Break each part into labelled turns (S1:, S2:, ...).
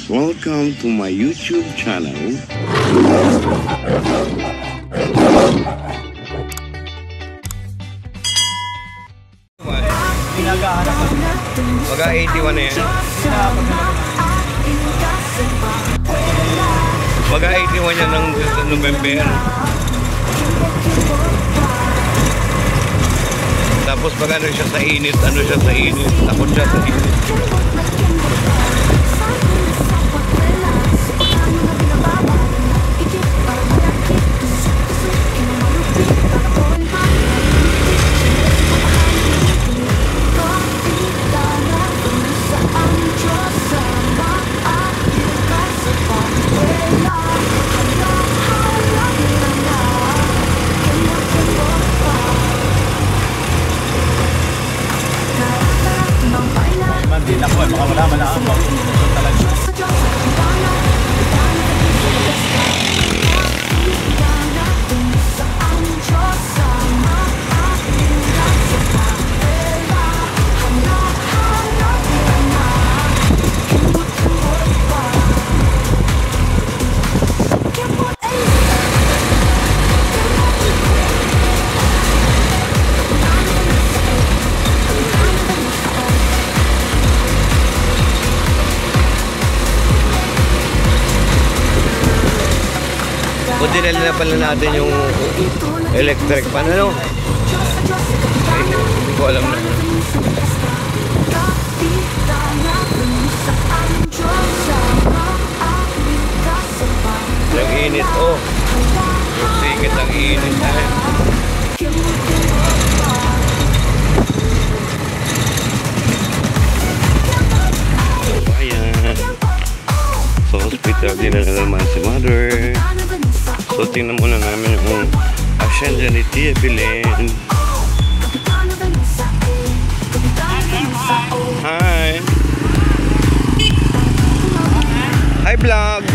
S1: Welcome to my YouTube channel.
S2: Baga 81 na yan. Baga 81 yan ng November. Tapos pag ano siya sa init, takot siya sa init.
S3: Hindi na po, baka wala man ang talaga.
S2: O dinala na pala natin yung electric pan, ano? Ay, hindi ko alam na. Ang init, oh. Yung sikit ang init na. Ayan. Sa hospital, dinala naman si mother. So tingnan muna namin yung asyenda ni Tia Belen. Hi! Hi vlog!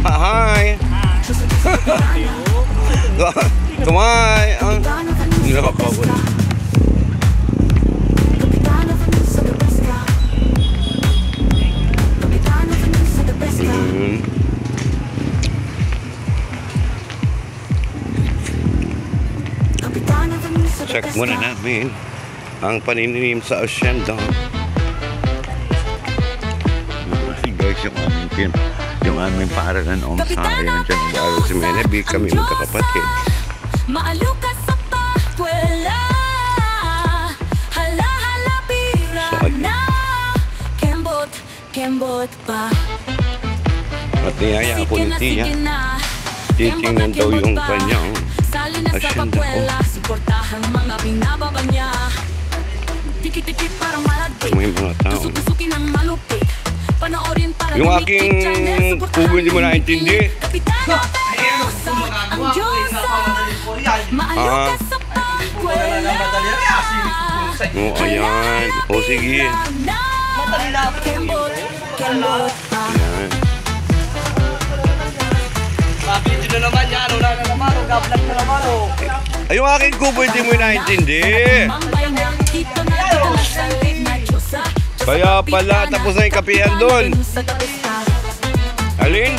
S2: Hi! Kumay! Hindi na kapagod. Check muna namin ang panininim sa asyenda. Guys, yung aming paaralan noong sa akin dyan nag-aaral si Menebi, kami magkakapatid.
S4: Maalukas sa patwela, hala-hala pira na, kembot pa.
S2: At niyaya ako ni Tia, titingnan daw yung kanyang asyenda ko.
S4: Suportahan mga binababa niya. Tiki-tiki parang malagpit.
S2: May mga tao.
S4: Tusukin ang malupit. Panoorin para
S2: yung aking kubo hindi mo naintindi.
S4: Kapitano Venusa, ang Diyosa. Maalukas sa pagwala.
S2: Oh, ayan. O, sige.
S4: Kembot pa.
S2: Ayan.
S3: Video na naman yan, wala na naman, gablag na naman.
S2: Ay, yung aking kubo hindi mo naintindi. Kaya pala, tapos na yung kapihan doon. Alin?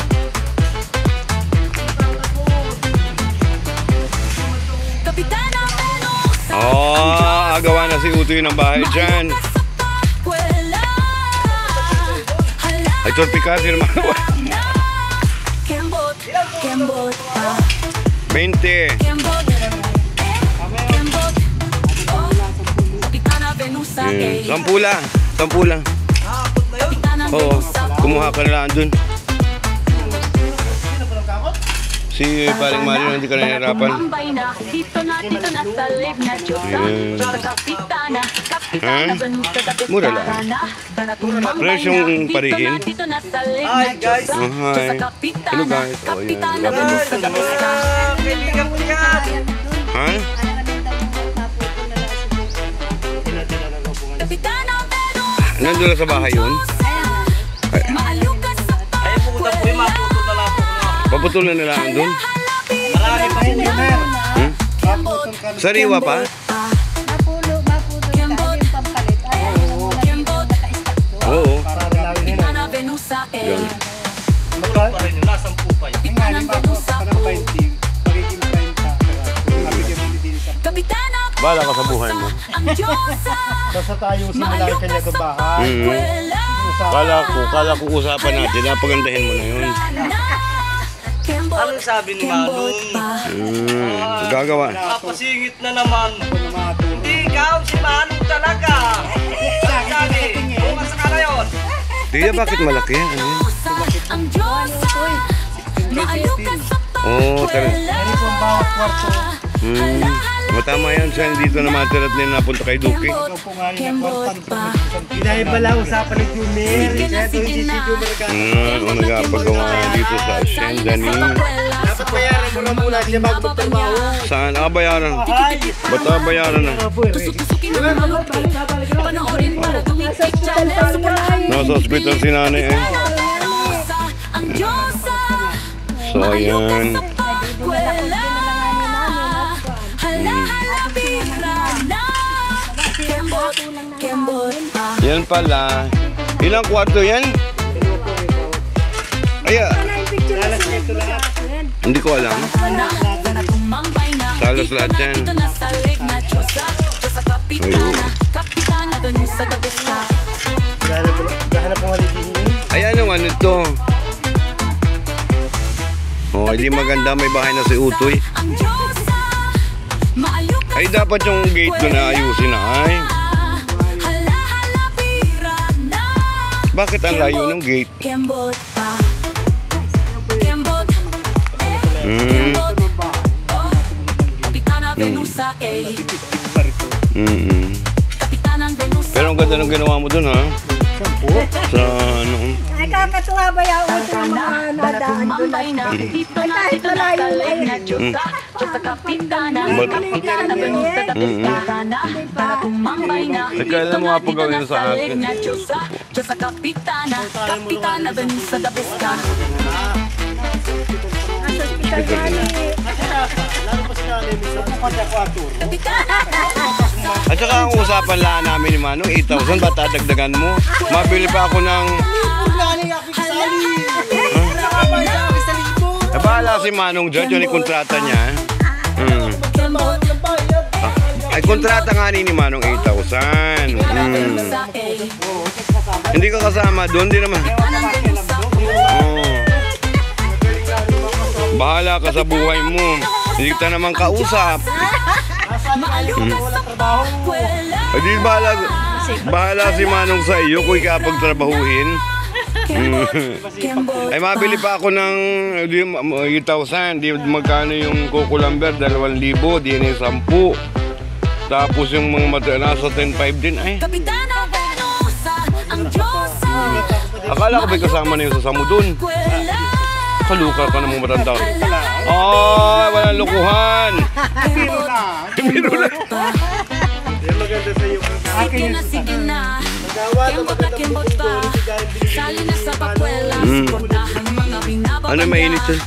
S2: Oh, agawa na si Utoy ng bahay dyan. Ay, torpikasi naman. 20. Sampula. Oo, kumuha ka na lang dun. Si paring Mario, hindi ka nahihirapan. Mura lang. Fresh yung parihin.
S3: Hi guys!
S2: Hi. Hello guys. Oh, yan.
S3: Kaibigan ko yan!
S2: Ha? Nandun na sa bahay yun?
S3: Ay, pupunta po yung maputol na lang po.
S2: Paputulan na lang doon?
S3: Marami pa po yun, Mer.
S2: Sariwa pa?
S5: Mapulo, maputol sa aking pampalit. Ay,
S4: Venusa
S2: Yan.
S3: Tulog pa rin yun, nasa pupay.
S4: Kapitanan Venusa
S5: Parang 20, magiging 30. Mabigyan mo din sa...
S4: Kapitana
S2: Bahala ka sa buhay mo.
S4: ang Diyosa
S5: Basta tayo simula ang kanya ng bahay.
S4: Wala
S2: Kala ko usapan natin, napagandahin mo na yun.
S3: Anong sabi ni Manong?
S2: Gagawa.
S3: Napasingit na naman. Hindi ikaw, si Manong talaga. Sabi, bukas ka na yun.
S2: Tiya, bakit malaki yan? Ano yan?
S4: ang Diyosa Maalukan sa
S2: Oo, talaga.
S5: Ano po ang bawat kwarto?
S2: Matama yan siya, dito na matirat nila napunta kay Duki.
S5: Ikaw po nga rin ang kwartan. Dahil pala usapan ni Jumer. Kaya doon si Jumer ka.
S2: Ang nagpagawa dito sa asyenda ni...
S5: Dapat bayaran mo na muna siya bago magtrabaho.
S2: Saan? Bayaran. Ba't bayaran na?
S4: Tusuk-tusukin ang malupit Panoorin para tumikik channel
S2: Nasa hospital si nanay eh.
S4: ang Diyosa
S2: So ayan.
S4: Wala Hala-hala bira na Kembot pa
S2: Yan pala. Ilang kwarto yan? Aya. Hindi ko alam.
S4: na tumambay na
S2: Salos lahat yan.
S4: Dito na sa leg na Diyosa Diyosa kapitana Kapitana dun sa dabista
S5: Gahanap mo nga din.
S2: Ay ano ano ito? Oh, hindi maganda, may bahay na si Utoy.
S4: ang Diyosa Maalukan
S2: Ay dapat yung gate ko na ayusin na ay.
S4: Hala-hala bira na
S2: Bakit ang layo ng gate?
S4: Kembot pa Kembot
S2: Hmm.
S4: Kapitana Venusa Kapitanang Venusa
S2: Pero ang ganda ng ginawa mo dun ha. Sa ano.
S6: Ay, kakatuwa ba yung uto ng mga nadaan doon?
S4: Tumambay na Dito na Dito na sa leg na Diyosa Diyosa kapitana Kapitana Venusa Kapitana Para tumambay na
S2: Kailan mo nga pagawin sa akin?
S4: leg na Diyosa Diyosa kapitana Kapitana Venusa Kapitana
S6: Ang hospital nga ni...
S5: Lalo pa sila ni sa kwarto.
S4: Kapitana
S2: At saka ang usapan lang namin ni Manong 8,000 ba't dadagdagan mo? Mabili pa ako ng... Bahala si Manong dyan, yun yung kontrata niya. Ay kontrata nga ni Manong 8,000. Hindi ka kasama doon, di naman. Bahala ka sa buhay mo. Hindi kita naman kausap. Ay di bahala si Manong sa iyo kung ikapagtrabahuhin. Ay mabili pa ako ng 8,000. Di magkano yung kukulamber 2,000. Di na 10. Tapos yung mga mata nasa 10,500 din ay.
S4: Kapitana Venusa ang Diyosa
S2: Akala ko may kasama na yung sasamo dun. Kaluka ka namang matanda. Ay, walang lukuhan. Biro lang.
S5: Yan maganda sa iyo.
S4: Sige na, sige na Kembot na kembot pa Sali na sa pakwela Suportahan mga binababa
S2: Ano mainit yun?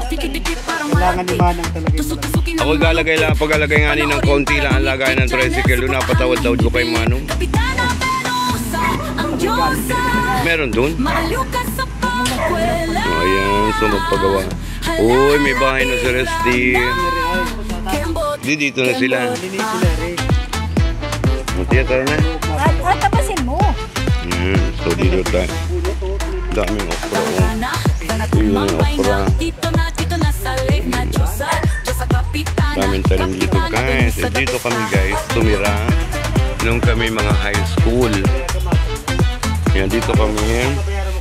S4: Tikit-tikit parang
S5: Kailangan ni
S4: malapit
S5: Manang talaga.
S4: Tusuk-tusukin ang
S2: Ako galagay lang, pag-alagay nga ni ng konti lang ang lagay ng tricycle. Doon napatawad-tawad ko kay Manong.
S4: Kapitana Venusa ang Diyosa
S2: Meron doon?
S4: Maalukan sa pakwela
S2: Ayan, so magpagawa. Uy, may bahay na si Resty.
S4: Kembot
S2: Di, dito na sila. Matiya, tara na.
S6: At tapasin mo.
S2: So dito tayo. Daming okra.
S4: na Sana tumambay na Dito na sa leg na Diyosa Diyosa kapitana
S2: Daming tanim dito guys. Dito kami guys, tumira. Nung kami mga high school. Yan, dito kami.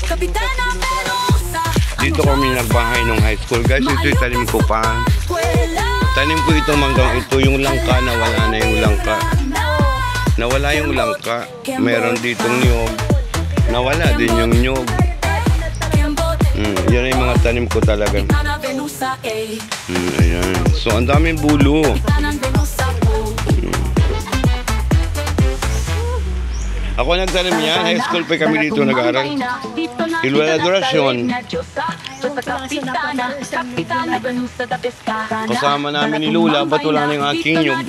S4: Kapitana Venusa
S2: Dito kami nagbahay nung high school guys. Ito yung tanim ko pa.
S4: Kwela
S2: Tanim ko itong manggang ito. Yung langka, nawala na yung langka. Nawala yung langka. Meron ditong niyog. Nawala din yung niyog. Yan yung mga tanim ko talaga.
S4: Kapitana Venusa
S2: Ayan. So ang daming bulo.
S4: Kapitana Venusa
S2: Ako nagtanim yan. High school pa kami dito nag-aaral. Ilwala Adoracion. Kasama namin ni Lula. Ba't wala na yung aking nyug?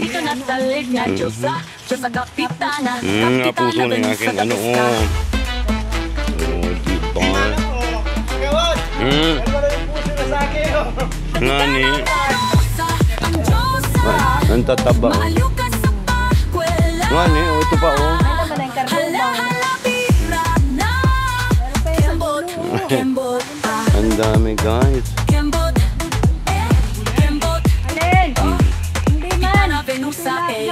S2: Napuso na yung aking ano. Oh, diba?
S5: Wala yung puso na sa akin.
S2: Ngani. Ang tataba. Ngani, ito pa oh. Ang dami guys.
S6: Alin? Hindi man. Lamasa. Hindi.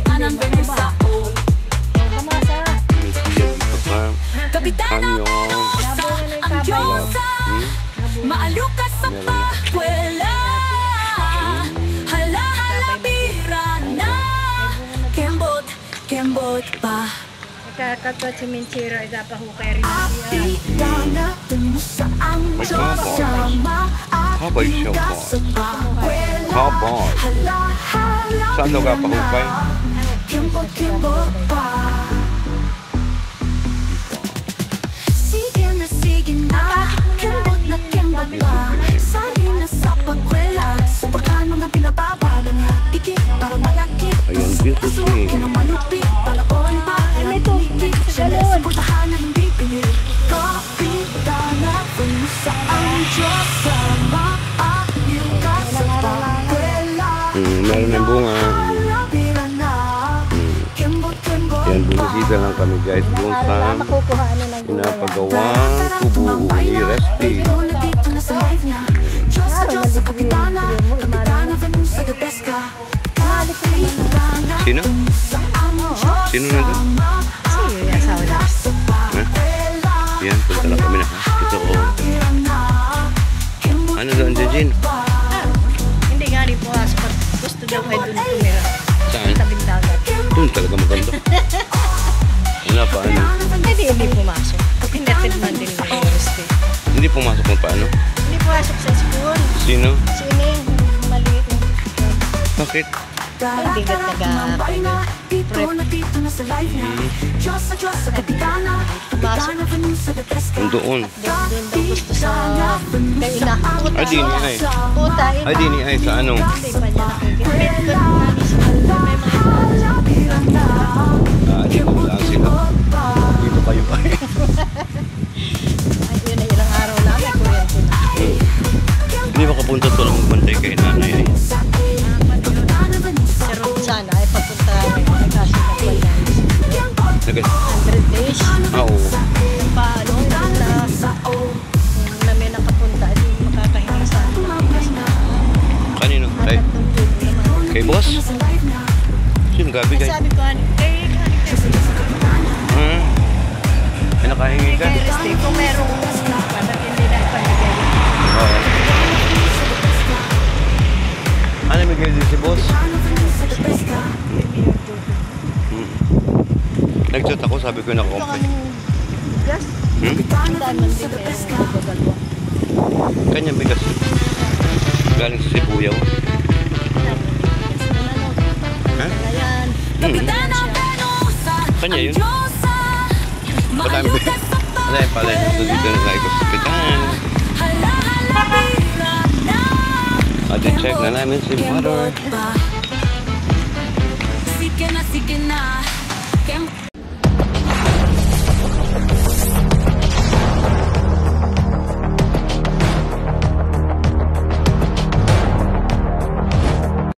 S6: Lamasa.
S2: Kanyo.
S4: Maalukas sa pakwela. Hala-hala bira na. Kembot pa.
S6: Kakatwa si Minchiro, idapahukay rin.
S4: Apilana mo sa ang Diyos sama.
S2: Habay siya pa. Habay.
S4: Hala-hala
S2: Saan daw ka pahukay?
S4: Kembot pa. Sige na, kembot na kembot pa. Sali na sa pagkwela. Sa pagkano nga pinababalan na ikik para malaki.
S2: Ayan, beautiful.
S4: Kinamalupit, palaon pa.
S6: May tubig sa galon.
S4: Suportahan ng bibigil. Kapitana, puno sa ang Diyos sama. Ayun ka sa pagkwela.
S2: Meron ng bunga.
S4: Halabira na. Kembot
S2: Yan, bumisita lang kami guys doon sa
S6: Makukuha ano ng
S2: pinapagawang kubo ni Resty.
S4: Dito na sa life na. Diyos sa Diyos sa kapitana. Kapitana, venus sa depeska.
S2: Sino? Sino na doon?
S6: yung asawa na.
S2: Yan, punta lang kami na ha. Ito ko. Ano doon, Jejin?
S6: Hindi nga rin pumasok. Gusto daw kayo doon tumira.
S2: Saan?
S6: Tabing dagat.
S2: Doon talaga maganda. Ano pa, ano?
S6: Hindi pumasok. Pinatid man din ng university.
S2: Hindi pumasok mo pa, ano?
S6: Hindi pumasok sa school.
S2: Sino?
S6: Sining, maliit.
S2: Bakit?
S6: Hindi ka
S4: Dito na sa life na. Diyos sa Diyos sa kapitana. Kapitana, venus sa depeska.
S2: Doon.
S6: Doon daw gusto sa kay ina. Puta.
S2: Ay, di ni ay.
S6: Puta, ina.
S2: Ay, di ni ay sa ano?
S6: Hindi pa niya nakikita. May mga
S2: Dito lang sila. Dito kayo ay.
S6: ay, yun na ilang araw na may kuryente na.
S2: Hindi makapunta to lang magbantay kay nanay ay.
S6: Pero sana ay papunta ay kasi nagwala.
S2: Nagay.
S6: 100 days.
S2: Oo.
S6: Yung paano, na may nakapunta, di makakahingi sa
S2: Kanino? Kay, kay boss? Sino gabi kay?
S6: sabi ko, kay
S2: May nakahingi ka?
S6: Resti, kung merong parang hindi na ipamigay.
S2: Oo. Ano may din si boss? Nag-chat ako, sabi ko nakakompay.
S6: Yes, ang dami man din nagbagalwa.
S2: Kanya bigas. Galing sa Sibuyaw. Ha?
S6: Ayan.
S2: Kanya yun? Patami ba? Wala yung pala. Dito na tayo sa hospital. At check na namin si mother.